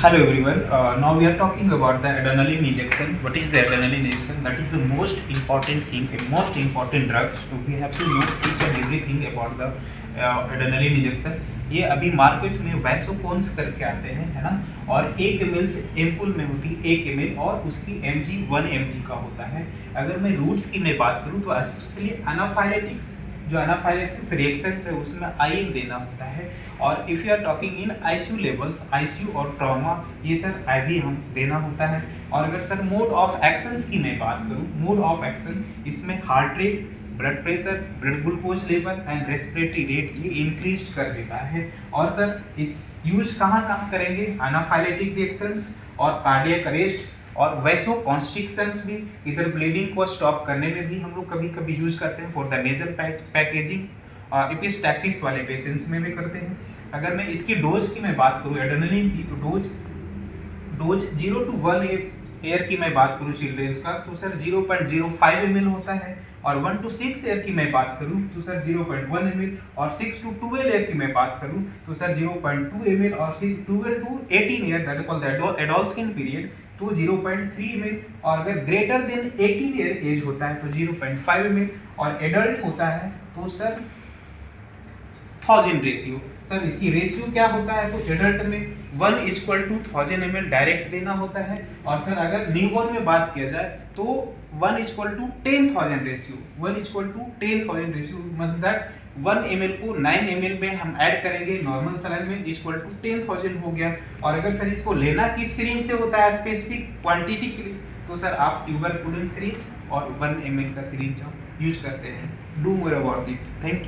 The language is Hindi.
Hello everyone. Now we are talking about the adrenaline injection. What is the adrenaline injection? That is the most important thing, a most important drug. So we have to know each and everything about the adrenaline injection. ये अभी मार्केट में वैसोकोन्स करके आते हैं, है ना। और 1 ml से एम्पुल में होती है 1 ml और उसकी mg 1 mg का होता है। अगर मैं रूट्स की मैं बात करूँ तो स्पेशली एनाफाइलेटिक्स, जो एनाफाइलेटिक्स रिएक्शन है उसमें आयन देना होता है। और if you are talking in ICU levels, ICU और ट्रॉमा, ये सर आईवी हम देना होता है। और अगर सर मोड ऑफ एक्शंस की मैं बात करूँ, मोड ऑफ एक्शन इसमें heart rate, blood pressure, blood glucose level and respiratory rate ये इंक्रीज कर देता है। और सर इस यूज कहाँ कहाँ करेंगे? एनाफाइलेटिक रिएक्शंस और कार्डियक अरेस्ट और वैसो कॉन्स्ट्रिक्शंस भी, इधर ब्लीडिंग को स्टॉप करने में भी हम लोग कभी कभी यूज करते हैं for the nasal packaging. Epistaxis वाले पेशेंट्स में भी करते हैं। अगर मैं इसकी डोज की मैं बात करूँ एड्रेनलिन की, तो डोज 0 to 1 एयर की मैं बात करूँ चिल्ड्रेंस का, तो सर 0.05 ml होता है। और 1 to 6 एयर की मैं बात करूँ तो सर 0.1 ml। और 6 to 12 एयर की मैं बात करूँ तो सर 0.2 ml। और 12 to 18 year that called the adolescent period तो 0.3 ml। और अगर ग्रेटर देन 18 ईयर एज होता है तो 0.5 ml। और एडल्ट होता है तो सर 1000 रेशियो। सर इसकी रेशियो क्या होता है? तो एडल्ट में 1:1000 ml डायरेक्ट देना होता है। और सर अगर न्यूबॉर्न में बात किया जाए तो 1:10,000 ratio, 1:10,000 ratio must that 1 ml को 9 ml में हम ऐड करेंगे नॉर्मल सलाइन में, 10,000 हो गया। और अगर सर इसको लेना किस सिरिंज से होता है स्पेसिफिक क्वांटिटी के लिए, तो सर आप ट्यूबरकुलिन सिरिंज और 1 ml का सिरिंज यूज करते हैं। Do more about it. Thank you.